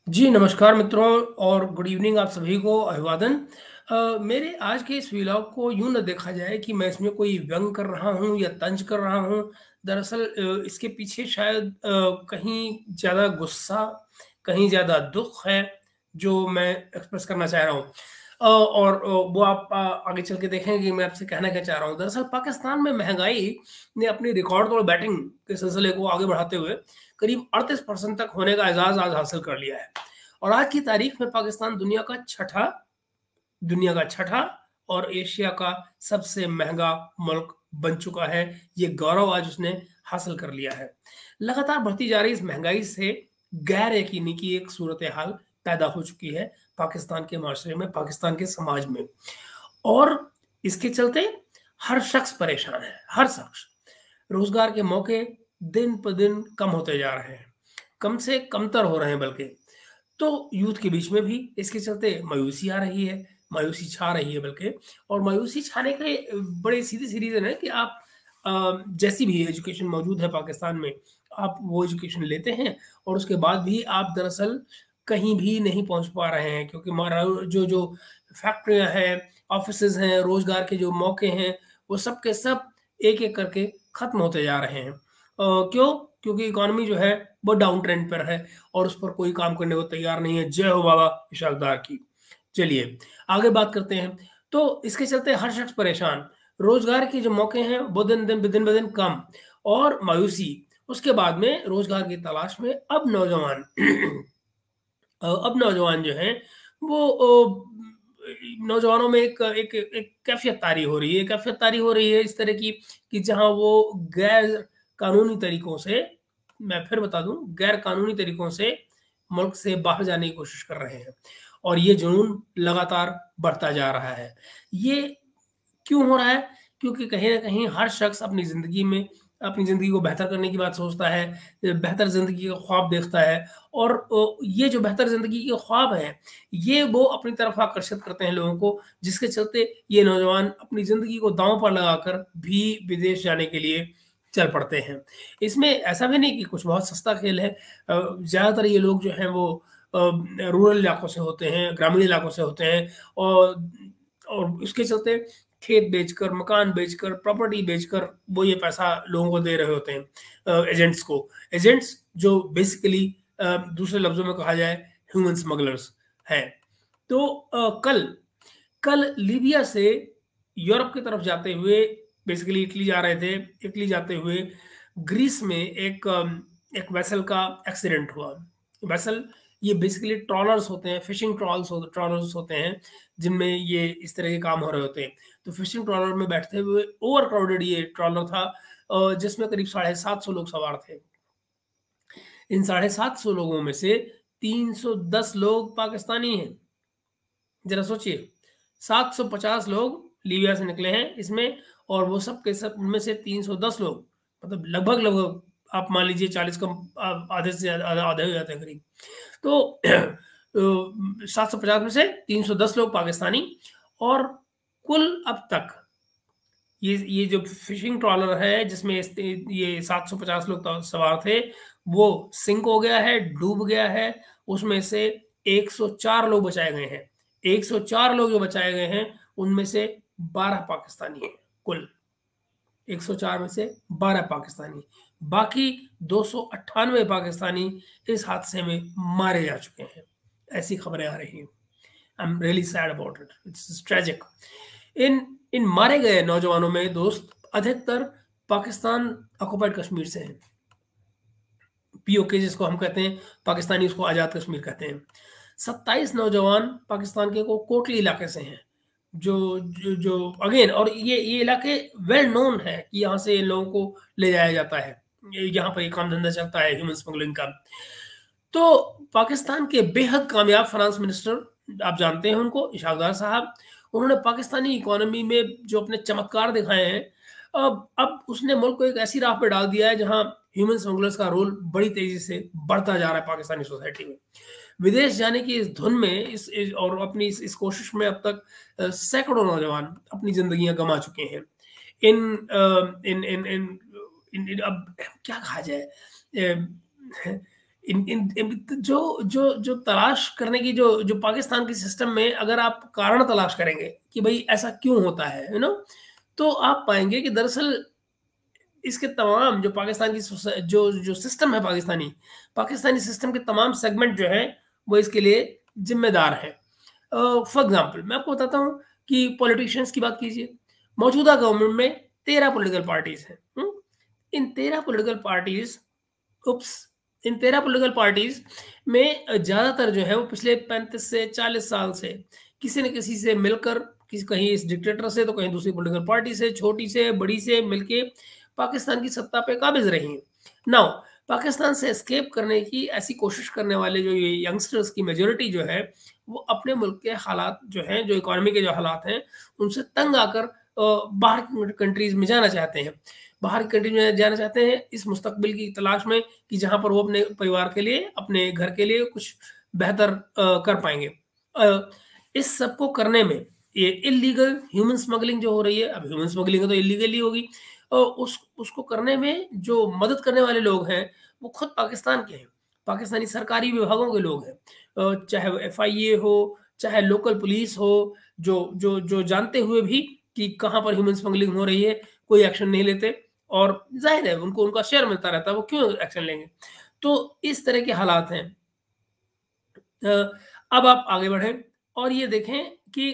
जी, नमस्कार मित्रों और गुड इवनिंग आप सभी को अभिवादन। मेरे आज के इस व्लॉग को यूँ ना देखा जाए कि मैं इसमें कोई व्यंग कर रहा हूँ या तंज कर रहा हूँ। दरअसल इसके पीछे शायद कहीं ज़्यादा गुस्सा, कहीं ज़्यादा दुःख है, जो मैं एक्सप्रेस करना चाह रहा हूँ। और वो आप आगे चल के देखेंगे कि मैं आपसे कहना क्या चाह रहा हूँ। दरअसल पाकिस्तान में महँगाई ने अपनी रिकॉर्ड तोड़ बैटिंग के सिलसिले को आगे बढ़ाते हुए करीब 38% तक होने का एजाज़ आज हासिल कर लिया है। और आज की तारीख में पाकिस्तान दुनिया का छठा और एशिया का सबसे महँगा मुल्क बन चुका है। ये गौरव आज उसने हासिल कर लिया है। लगातार बढ़ती जा रही इस महँगाई से गैर यकीनी की एक सूरत-ए-हाल पैदा हो चुकी है पाकिस्तान के माशरे में, पाकिस्तान के समाज में। और इसके चलते हर शख्स परेशान है, हर शख्स। रोज़गार के मौके दिन-ब-दिन कम होते जा रहे हैं, कम से कमतर हो रहे हैं बल्कि। तो यूथ के बीच में भी इसके चलते मायूसी आ रही है, मायूसी छा रही है बल्कि। और मायूसी छाने के बड़े सीधी-सी रीज़न है कि आप जैसी भी एजुकेशन मौजूद है पाकिस्तान में, आप वो एजुकेशन लेते हैं और उसके बाद भी आप दरअसल कहीं भी नहीं पहुँच पा रहे हैं, क्योंकि मारा जो जो फैक्ट्रियाँ हैं, ऑफ़िसेज़ हैं, रोज़गार के जो मौके हैं, वो सब के सब एक-एक करके खत्म होते जा रहे हैं। क्यों? क्योंकि इकॉनमी जो है वो डाउन ट्रेंड पर है और उस पर कोई काम करने को तैयार नहीं है। जय हो बाबा इशाकदार की। चलिए, आगे बात करते हैं। तो इसके चलते हर शख्स परेशान, रोज़गार के जो मौके हैं वो दिन-ब-दिन कम और मायूसी। उसके बाद में रोज़गार की तलाश में अब नौजवान अब नौजवान जो हैं वो नौजवानों में एक एक एक कैफ़ियत तारी हो रही है, कैफ़ियत तारी हो रही है इस तरह की कि जहाँ वो गैर कानूनी तरीकों से, मैं फिर बता दूँ, गैर कानूनी तरीकों से मुल्क से बाहर जाने की कोशिश कर रहे हैं और ये जुनून लगातार बढ़ता जा रहा है। ये क्यों हो रहा है? क्योंकि कहीं न कहीं हर शख्स अपनी ज़िंदगी को बेहतर करने की बात सोचता है, बेहतर ज़िंदगी का ख्वाब देखता है और ये जो बेहतर ज़िंदगी के ख्वाब हैं, ये वो अपनी तरफ आकर्षित करते हैं लोगों को, जिसके चलते ये नौजवान अपनी ज़िंदगी को दाँव पर लगाकर भी विदेश जाने के लिए चल पड़ते हैं। इसमें ऐसा भी नहीं कि कुछ बहुत सस्ता खेल है। ज़्यादातर ये लोग जो हैं वो रूरल इलाकों से होते हैं, ग्रामीण इलाकों से होते हैं और इसके चलते खेत बेचकर, मकान बेचकर, प्रॉपर्टी बेचकर वो ये पैसा लोगों को दे रहे होते हैं, एजेंट्स को। एजेंट्स जो बेसिकली दूसरे लफ्ज़ों में कहा जाए ह्यूमन स्मगलर्स हैं। तो कल कल लीबिया से यूरोप की तरफ जाते हुए बेसिकली इटली जा रहे थे। इटली जाते हुए ग्रीस में एक वेसल का एक्सीडेंट हुआ। वेसल ये बेसिकली ट्रॉलर्स होते हैं, फिशिंग ट्रॉलर्स होते हैं, जिनमें ये इस तरह के काम हो रहे होते हैं। तो फिशिंग ट्रॉलर में बैठते हुए ओवर क्राउडेड ये ट्रॉलर था, जिसमें करीब 750 लोग सवार थे। इन 750 लोगों में से 310 लोग पाकिस्तानी हैं। ज़रा सोचिए, 750 लोग लीबिया से निकले हैं इसमें और वो सब के सब उनमें से 310 लोग, मतलब लगभग-लगभग आप मान लीजिए 40 कम आधे से ज़्यादा आधे हो जाते हैं करीब। तो 750 में से 310 लोग पाकिस्तानी और कुल अब तक ये जो फिशिंग ट्रॉलर है जिसमें ये 750 लोग सवार थे, वो सिंक हो गया है, डूब गया है। उसमें से 104 लोग बचाए गए हैं। 104 लोग जो बचाए गए हैं, उनमें से 12 पाकिस्तानी हैं कुल। 104 में से 12 पाकिस्तानी। बाकी 298 पाकिस्तानी इस हादसे में मारे जा चुके हैं। ऐसी खबरें आ रही हैं। I am really sad about it. It's tragic. इन इन मारे गए नौजवानों में दोस्त अधिकतर पाकिस्तान ऑक्युपाइड कश्मीर से हैं। पीओके जिसको हम कहते हैं, पाकिस्तानी उसको आज़ाद कश्मीर कहते हैं। 27 नौजवान पाकिस्तान के को कोटली इलाके से हैं। जो जो जो अगेन, और ये इलाके वेल नोन है कि यहाँ से इन लोगों को ले जाया जाता है। यहाँ पर ये काम धंधा चलता है ह्यूमन स्मगलिंग का। तो पाकिस्तान के बेहद कामयाब फाइनेंस मिनिस्टर, आप जानते हैं उनको, इशाकदार साहब, उन्होंने पाकिस्तानी इकोनॉमी में जो अपने चमत्कार दिखाए हैं, अब उसने मुल्क को एक ऐसी राह पे डाल दिया है जहां ह्यूमन स्मगलर्स का रोल बड़ी तेजी से बढ़ता जा रहा है पाकिस्तानी सोसाइटी में। विदेश जाने की इस धुन में और अपनी इस कोशिश में अब तक सैकड़ों नौजवान अपनी जिंदगियां गंवा चुके हैं। इन इन इन इन, इन, इन अब क्या कहा जाए, जो जो जो तलाश करने की जो पाकिस्तान के सिस्टम में अगर आप कारण तलाश करेंगे कि भाई ऐसा क्यों होता है, तो आप पाएंगे कि दरअसल इसके तमाम जो पाकिस्तान की जो जो सिस्टम है पाकिस्तानी पाकिस्तानी सिस्टम के तमाम सेगमेंट जो है वो इसके लिए जिम्मेदार है। फॉर एग्जाम्पल मैं आपको बताता हूँ कि पॉलिटिशियंस की बात कीजिए। मौजूदा गवर्नमेंट में 13 पॉलिटिकल पार्टीज हैं। इन 13 पॉलिटिकल पार्टीज उप्स इन 13 पॉलिटिकल पार्टीज में ज्यादातर जो है वो पिछले 35 से 40 साल से किसी न किसी से मिलकर, किसी कहीं इस डिक्टेटर से तो कहीं दूसरी पॉलिटिकल पार्टी से, छोटी से बड़ी से मिलके पाकिस्तान की सत्ता पे काबिज रही हैं। नाउ पाकिस्तान से एस्केप करने की ऐसी कोशिश करने वाले जो ये यंगस्टर्स की मेजोरिटी जो है वो अपने मुल्क के हालात जो हैं, जो इकोनॉमी के जो हालात हैं, उनसे तंग आकर बाहर की कंट्रीज में जाना चाहते हैं। बाहर की कंट्री में जाना चाहते हैं इस मुस्तकबिल की तलाश में कि जहाँ पर वो अपने परिवार के लिए, अपने घर के लिए कुछ बेहतर कर पाएंगे। इस सब को करने में ये इलीगल ह्यूमन स्मगलिंग जो हो रही है, अब ह्यूमन स्मगलिंग तो इलीगल ही होगी, उसको करने में जो मदद करने वाले लोग हैं वो खुद पाकिस्तान के हैं, पाकिस्तानी सरकारी विभागों के लोग हैं। चाहे वो FIA हो, चाहे लोकल पुलिस हो, जो जो जो जानते हुए भी कि कहाँ पर ह्यूमन स्मगलिंग हो रही है कोई एक्शन नहीं लेते। और जाहिर है उनको उनका शेयर मिलता रहता है, वो क्यों एक्शन लेंगे। तो इस तरह के हालात हैं। अब आप आगे बढ़ें और ये देखें कि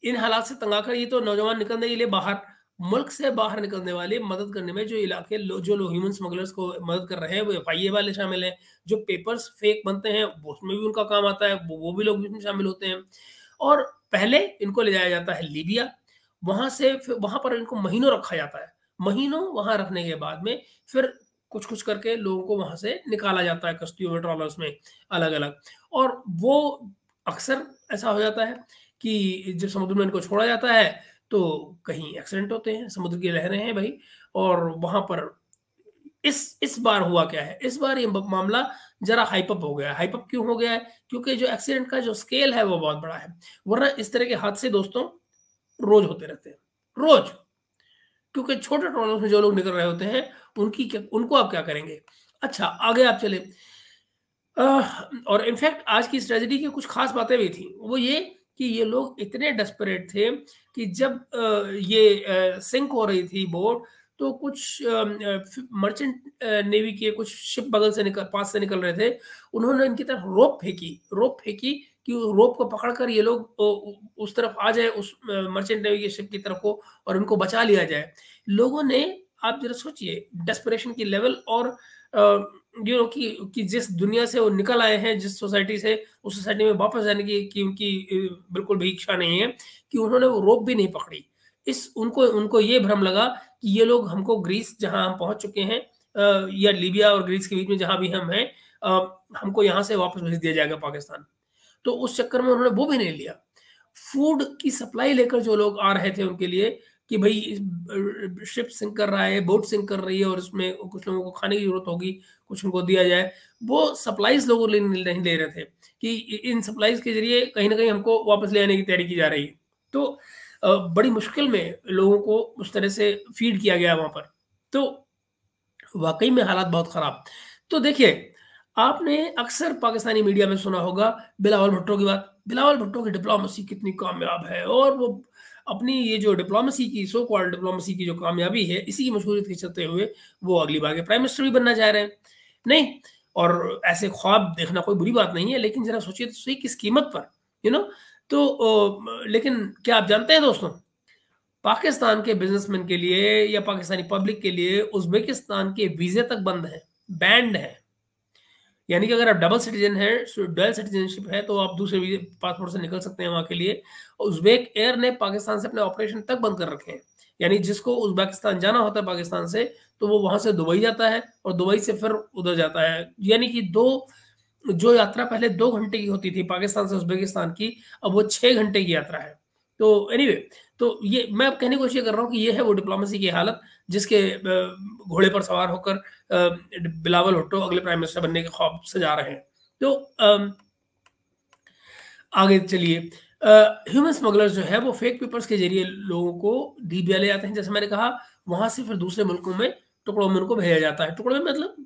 इन हालात से तंग आकर ये तो नौजवान निकलने के लिए बाहर, मुल्क से बाहर निकलने वाले मदद करने में जो इलाके जो लोग ह्यूमन स्मगलर्स को मदद कर रहे हैं वो FIA वाले शामिल हैं। जो पेपर्स फेक बनते हैं वो उसमें भी उनका काम आता है, वो भी लोग इसमें शामिल होते हैं। और पहले इनको ले जाया जाता है लीबिया, वहां से फिर वहां पर इनको महीनों रखा जाता है। महीनों वहां रखने के बाद में फिर कुछ कुछ करके लोगों को वहां से निकाला जाता है कश्तियों में, ट्रॉलर्स में, अलग अलग। और वो अक्सर ऐसा हो जाता है कि जब समुद्र में इनको छोड़ा जाता है तो कहीं एक्सीडेंट होते हैं, समुद्र की लहरें हैं भाई। और वहां पर इस बार हुआ क्या है, इस बार ये मामला जरा हाइपअप हो गया है। हाइपअप क्यों हो गया है? क्योंकि जो एक्सीडेंट का जो स्केल है वो बहुत बड़ा है। वरना इस तरह के हादसे दोस्तों रोज होते रहते हैं, रोज। क्योंकि छोटे ट्रॉलर में जो लोग निकल रहे होते हैं उनको आप क्या करेंगे। अच्छा आगे आप चले। और इनफैक्ट आज की इस ट्रेजेडी की कुछ खास बातें भी थी, वो ये कि ये लोग इतने डेस्परेट थे कि जब ये सिंक हो रही थी बोट, तो कुछ मर्चेंट नेवी के कुछ शिप बगल से पास से निकल रहे थे। उन्होंने इनकी तरफ रोप फेंकी कि रोप को पकड़कर ये लोग उस तरफ आ जाए, उस मर्चेंट नेवी के शिप की तरफ को, और उनको बचा लिया जाए। लोगों ने, आप जरा सोचिए डेस्परेशन की लेवल, और कि जिस दुनिया से वो निकल आए हैं, जिस सोसाइटी से, उस सोसाइटी में वापस जाने की उनकी बिल्कुल भी इच्छा नहीं है, कि उन्होंने वो रोप भी नहीं पकड़ी। उनको उनको ये भ्रम लगा कि ये लोग हमको ग्रीस, जहां हम पहुंच चुके हैं, या लीबिया और ग्रीस के बीच में जहां भी हम हैं, हमको यहां से वापस भेज दिया जाएगा पाकिस्तान। तो उस चक्कर में उन्होंने वो भी नहीं लिया। फूड की सप्लाई लेकर जो लोग आ रहे थे उनके लिए, कि भाई शिप सिंक कर रहा है, बोट सिंक कर रही है और उसमें कुछ लोगों को खाने की जरूरत होगी, कुछ उनको दिया जाए, वो सप्लाईज लोगों नहीं ले रहे थे कि इन सप्लाईज के जरिए कहीं ना कहीं हमको वापस ले आने की तैयारी की जा रही है। तो बड़ी मुश्किल में लोगों को उस तरह से फीड किया गया वहां पर। तो वाकई में हालात बहुत खराब। तो देखिए, आपने अक्सर पाकिस्तानी मीडिया में सुना होगा बिलावल भुट्टो की बात। बिलावल भुट्टो की डिप्लोमेसी कितनी कामयाब है, और वो अपनी ये जो डिप्लोमेसी की, सो कॉल्ड डिप्लोमेसी की जो कामयाबी है, इसी की मशहूरियत के चलते हुए वो अगली बार के प्राइम मिनिस्टर भी बनना चाह रहे हैं। नहीं, और ऐसे ख्वाब देखना कोई बुरी बात नहीं है, लेकिन जरा सोचिए तो सही किस कीमत पर, यू नो। तो लेकिन क्या आप जानते हैं दोस्तों, पाकिस्तान के बिजनेसमैन के लिए या पाकिस्तानी पब्लिक के लिए उज्बेकिस्तान के वीजे तक बंद हैं, बैंड है। यानी कि अगर आप डबल सिटीजन है, डुअल सिटीजनशिप है, तो आप दूसरे पासपोर्ट से निकल सकते हैं वहां के लिए। उज्बेक एयर ने पाकिस्तान से अपने ऑपरेशन तक बंद कर रखे हैं। यानी जिसको उज्बेकिस्तान जाना होता है पाकिस्तान से, तो वो वहां से दुबई जाता है और दुबई से फिर उधर जाता है। यानी कि जो यात्रा पहले 2 घंटे की होती थी पाकिस्तान से उज्बेकिस्तान की, अब वो 6 घंटे की यात्रा है। तो एनीवे, तो ये मैं कहने की कोशिश कर रहा हूँ कि ये है वो डिप्लोमेसी की हालत, जिसके घोड़े पर सवार होकर बिलावल भुट्टो अगले प्राइम मिनिस्टर बनने के ख्वाब सजा रहे हैं। तो आगे चलिए। ह्यूमन स्मगलर्स जो है वो फेक पेपर्स के जरिए लोगों को लीबिया ले जाते हैं, जैसे मैंने कहा। वहां से फिर दूसरे मुल्कों में टुकड़ों में उनको भेजा जाता है। टुकड़ों में मतलब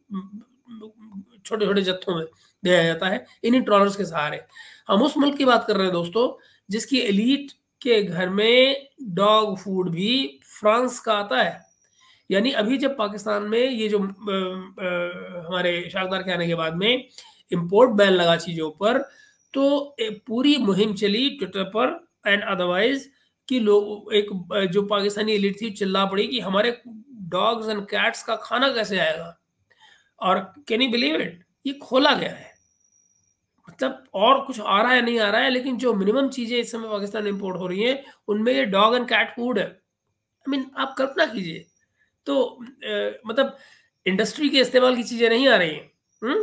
छोटे छोटे जत्थों में दिया जाता है इन्हीं ट्रॉलर्स के सहारे। हम उस मुल्क की बात कर रहे हैं दोस्तों जिसकी एलीट के घर में डॉग फूड भी फ्रांस का आता है। यानी अभी जब पाकिस्तान में ये जो हमारे शाकदार के आने के बाद में इंपोर्ट बैन लगा चीज़ों पर, तो पूरी मुहिम चली ट्विटर पर एंड अदरवाइज कि लोग एक जो पाकिस्तानी एलिट थी चिल्ला पड़ी कि हमारे डॉग्स एंड कैट्स का खाना कैसे आएगा। और कैन यू बिलीव इट, ये खोला गया है। मतलब और कुछ आ रहा है नहीं आ रहा है, लेकिन जो मिनिमम चीज़ें इस समय पाकिस्तान में इंपोर्ट हो रही हैं उनमें ये डॉग एंड कैट फूड है। आई मीन आप कल्पना कीजिए। तो मतलब इंडस्ट्री के इस्तेमाल की चीज़ें नहीं आ रही हैं।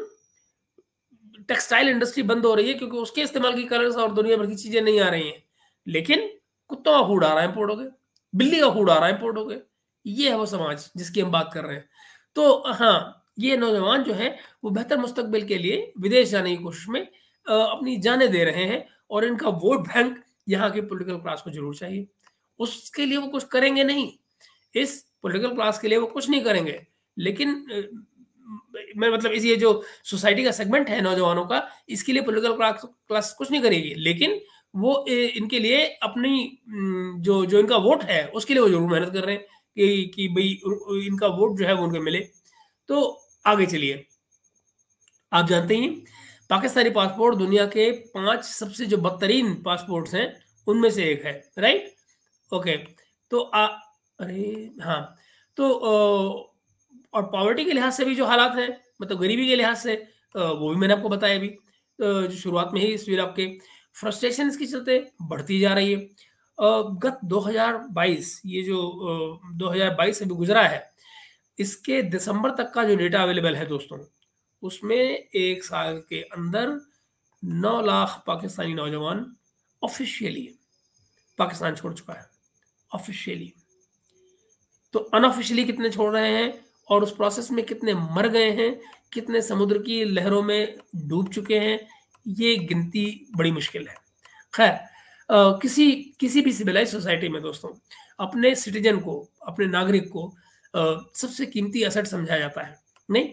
टेक्सटाइल इंडस्ट्री बंद हो रही है क्योंकि उसके इस्तेमाल की कलर्स और दुनिया भर की चीज़ें नहीं आ रही हैं। लेकिन कुत्तों का फूड आ रहा है इंपोर्ट हो गए, बिल्ली का फूड आ रहा है इंपोर्ट हो गए। ये है वो समाज जिसकी हम बात कर रहे हैं। तो हाँ, ये नौजवान जो हैं वो बेहतर मुस्तकबिल के लिए विदेश जाने की कोशिश में अपनी जानें दे रहे हैं और इनका वोट बैंक यहाँ के पॉलिटिकल क्लास को ज़रूर चाहिए। उसके लिए वो कुछ करेंगे नहीं। इस पॉलिटिकल क्लास के लिए वो कुछ नहीं करेंगे। लेकिन मैं मतलब इस ये जो सोसाइटी का सेगमेंट है नौजवानों का, इसके लिए पॉलिटिकल क्लास कुछ नहीं करेगी। लेकिन वो इनके लिए अपनी जो जो इनका वोट है उसके लिए वो ज़रूर मेहनत कर रहे हैं कि भई इनका वोट जो है वो उनको मिले। तो आगे चलिए। आप जानते ही हैं पाकिस्तानी पासपोर्ट दुनिया के 5 सबसे जो बदतरीन पासपोर्ट्स हैं उनमें से एक है, राइट? ओके। तो अरे हाँ, तो और पॉवर्टी के लिहाज से भी जो हालात हैं, मतलब गरीबी के लिहाज से वो भी मैंने आपको बताया अभी। जो शुरुआत में ही इस फिर आपके फ्रस्ट्रेशन इसके चलते बढ़ती जा रही है। गत 2022 ये जो 2022 अभी गुजरा है, इसके दिसंबर तक का जो डेटा अवेलेबल है दोस्तों, उसमें 1 साल के अंदर 9 लाख पाकिस्तानी नौजवान ऑफिशियली पाकिस्तान छोड़ चुका है, ऑफिशियली। तो अनऑफिशियली कितने छोड़ रहे हैं और उस प्रोसेस में कितने मर गए हैं, कितने समुद्र की लहरों में डूब चुके हैं, ये गिनती बड़ी मुश्किल है। खैर किसी किसी भी सिविलाइज्ड सोसाइटी में दोस्तों अपने सिटीजन को, अपने नागरिक को सबसे कीमती एसेट समझा जाता है, नहीं?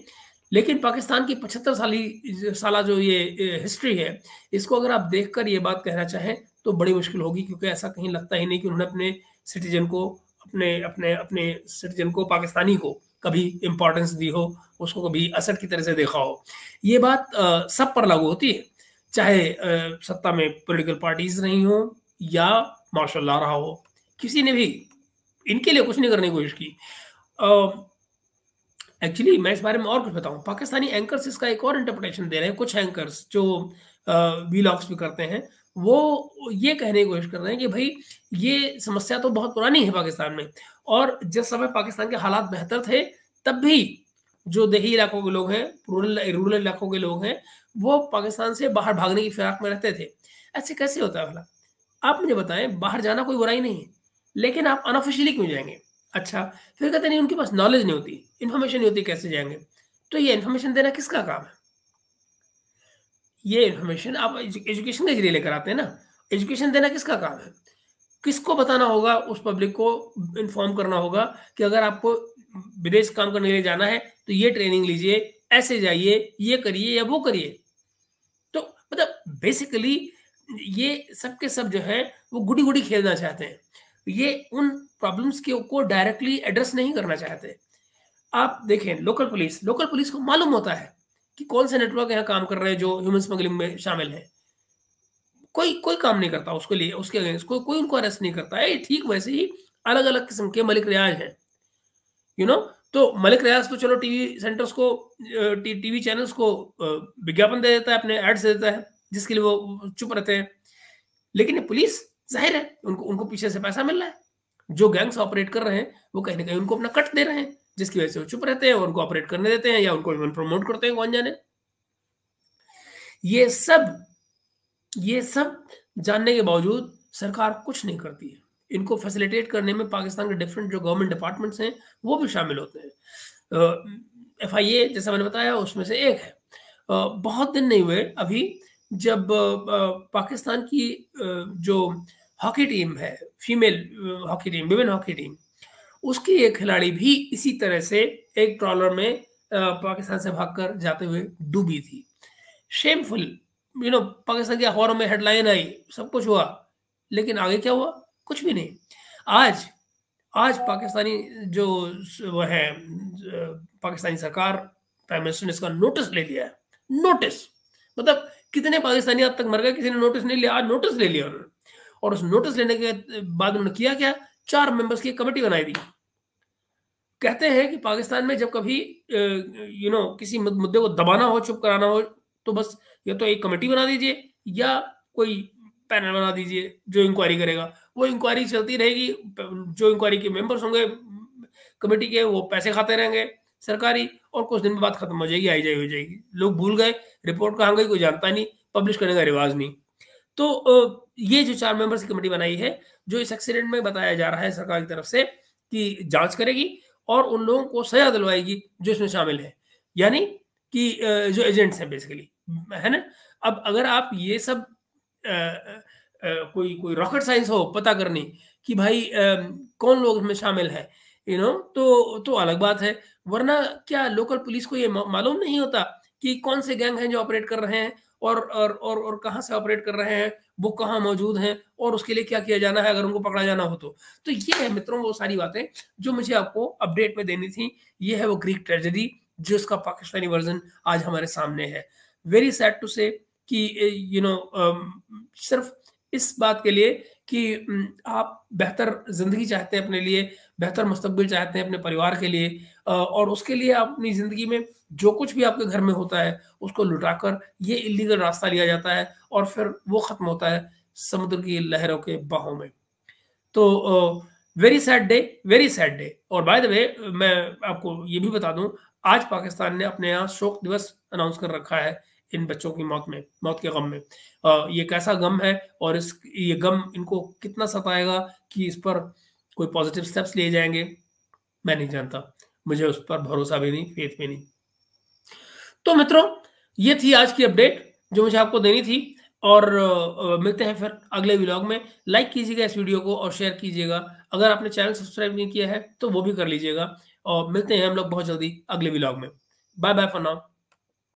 लेकिन पाकिस्तान की 75 साला जो ये हिस्ट्री है, इसको अगर आप देखकर ये बात कहना चाहें तो बड़ी मुश्किल होगी, क्योंकि ऐसा कहीं लगता ही नहीं कि उन्होंने अपने सिटीजन को अपने सिटीजन को, पाकिस्तानी को कभी इम्पोर्टेंस दी हो, उसको कभी असर की तरह से देखा हो। ये बात सब पर लागू होती है, चाहे सत्ता में पॉलिटिकल पार्टीज रही हो या मार्शल लॉ रहा हो। किसी ने भी इनके लिए कुछ नहीं करने की कोशिश की। एक्चुअली मैं इस बारे में और कुछ बताऊं, पाकिस्तानी एंकर्स इसका एक और इंटरप्रिटेशन दे रहे हैं। कुछ एंकर्स जो वीलॉग्स भी करते हैं, वो ये कहने की कोशिश कर रहे हैं कि भाई ये समस्या तो बहुत पुरानी है पाकिस्तान में, और जिस समय पाकिस्तान के हालात बेहतर थे तब भी जो देही इलाकों के लोग हैं, रूरल इलाकों के लोग हैं, वो पाकिस्तान से बाहर भागने की फिराक में रहते थे। ऐसे कैसे होता है भला? आप मुझे बताएं, बाहर जाना कोई बुराई नहीं है, लेकिन आप अनऑफिशियली क्यों जाएंगे? अच्छा, फिर कहते नहीं उनके पास नॉलेज नहीं होती, इन्फॉर्मेशन नहीं होती, कैसे जाएंगे? तो ये इन्फॉर्मेशन देना किसका काम है? ये इन्फॉर्मेशन आप एजुकेशन के जरिए लेकर आते हैं ना। एजुकेशन देना किसका काम है? किसको बताना होगा, उस पब्लिक को इन्फॉर्म करना होगा कि अगर आपको विदेश काम करने के लिए जाना है तो ये ट्रेनिंग लीजिए, ऐसे जाइए, ये करिए या वो करिए। तो मतलब बेसिकली ये सब के सब जो है वो गुडी-गुडी खेलना चाहते हैं। ये उन प्रॉब्लम्स को डायरेक्टली एड्रेस नहीं करना चाहते। आप देखें लोकल पुलिस को मालूम होता है कि कौन से नेटवर्क यहाँ काम कर रहे हैं जो ह्यूमन स्मगलिंग में शामिल है। कोई कोई काम नहीं करता उसके लिए, उसके अगेंस्ट कोई उनको अरेस्ट नहीं करता है। ठीक वैसे ही अलग-अलग किस्म के मलिक रियाज हैं, यू नो। तो मलिक रियाज तो चलो टीवी सेंटर्स को टीवी चैनल्स को विज्ञापन दे देता है, अपने एड्स दे देता है, जिसके लिए वो चुप रहते हैं। लेकिन ये पुलिस, ज़ाहिर है उनको उनको पीछे से पैसा मिल रहा है। जो गैंग्स ऑपरेट कर रहे हैं वो कहीं न कहीं उनको अपना कट दे रहे हैं, जिसकी वजह से वो चुप रहते हैं और उनको ऑपरेट करने देते हैं या उनको इवन प्रमोट करते हैं, कौन जाने। ये सब ये सब जानने के बावजूद सरकार कुछ नहीं करती है। इनको फैसिलिटेट करने में पाकिस्तान के डिफरेंट जो गवर्नमेंट डिपार्टमेंट्स हैं वो भी शामिल होते हैं। एफआईए जैसा मैंने बताया उसमें से एक है। बहुत दिन नहीं हुए अभी जब पाकिस्तान की जो हॉकी टीम है, female hockey team, women hockey team, उसकी एक खिलाड़ी भी इसी तरह से एक ट्रॉलर में पाकिस्तान से भागकर जाते हुए डूबी थी। शेमफुल, पाकिस्तान के अखबारों में हेडलाइन आई, सब कुछ हुआ, लेकिन आगे क्या हुआ? कुछ भी नहीं। आज आज पाकिस्तानी जो वो है पाकिस्तानी सरकार, प्राइम मिनिस्टर ने इसका नोटिस ले लिया है। नोटिस मतलब कितने पाकिस्तानी अब तक मर गए, किसी ने नोटिस नहीं लिया, आज नोटिस ले लिया उन्होंने। और उस नोटिस लेने के बाद उन्होंने किया क्या? 4 मेंबर्स की कमेटी बनाई दी। कहते हैं कि पाकिस्तान में जब कभी किसी मुद्दे को दबाना हो, चुप कराना हो, तो बस या तो एक कमेटी बना दीजिए या कोई पैनल बना दीजिए जो इंक्वायरी करेगा। वो इंक्वायरी चलती रहेगी, जो इंक्वायरी के मेंबर्स होंगे कमेटी के, वो पैसे खाते रहेंगे सरकारी, और कुछ दिन बाद खत्म हो जाएगी, आई हो जाएगी। लोग भूल गए, रिपोर्ट कहाँ गई कोई जानता नहीं, पब्लिश करने का रिवाज नहीं। तो ये जो 4 मेंबर्स की कमेटी बनाई है, जो इस एक्सीडेंट में बताया जा रहा है सरकार की तरफ से कि जाँच करेगी और उन लोगों को सज़ा दिलवाएगी जो इसमें शामिल हैं। यानी कि जो एजेंट्स हैं बेसिकली, है ना? अब अगर आप ये सब कोई कोई रॉकेट साइंस हो पता करनी कि भाई कौन लोग इसमें शामिल हैं, तो अलग बात है। वरना क्या लोकल पुलिस को ये मालूम नहीं होता कि कौन से गैंग हैं जो ऑपरेट कर रहे हैं और कहाँ से ऑपरेट कर रहे हैं, वो कहाँ मौजूद हैं और उसके लिए क्या किया जाना है अगर उनको पकड़ा जाना हो तो। तो ये है मित्रों वो सारी बातें जो मुझे आपको अपडेट में देनी थी। ये है वो ग्रीक ट्रेजेडी जिसका पाकिस्तानी वर्ज़न आज हमारे सामने है। वेरी सैड टू से कि सिर्फ़ इस बात के लिए कि आप बेहतर ज़िंदगी चाहते हैं अपने लिए, बेहतर मुस्तकबिल चाहते हैं अपने परिवार के लिए, और उसके लिए आप अपनी ज़िंदगी में जो कुछ भी आपके घर में होता है, उसको लुटाकर ये इल्लीगल रास्ता लिया जाता है और फिर वो ख़त्म होता है समुद्र की लहरों के बहाव में। तो very sad day, very sad day. और बाय द वे मैं आपको ये भी बता दूँ, आज पाकिस्तान ने अपने यहाँ शोक दिवस अनाउंस कर रखा है इन बच्चों की मौत के गम में। ये कैसा गम है और ये गम इनको कितना सताएगा कि इस पर कोई पॉज़िटिव स्टेप्स लिए जाएँगे, मैं नहीं जानता। मुझे उस पर भरोसा भी नहीं, फ़ेथ भी नहीं। तो मित्रों, ये थी आज की अपडेट जो मुझे आपको देनी थी, और मिलते हैं फिर अगले व्लॉग में। लाइक कीजिएगा इस वीडियो को और शेयर कीजिएगा। अगर आपने चैनल सब्सक्राइब नहीं किया है, तो वो भी कर लीजिएगा, और मिलते हैं हम लोग बहुत जल्दी अगले व्लॉग में। Bye bye for now.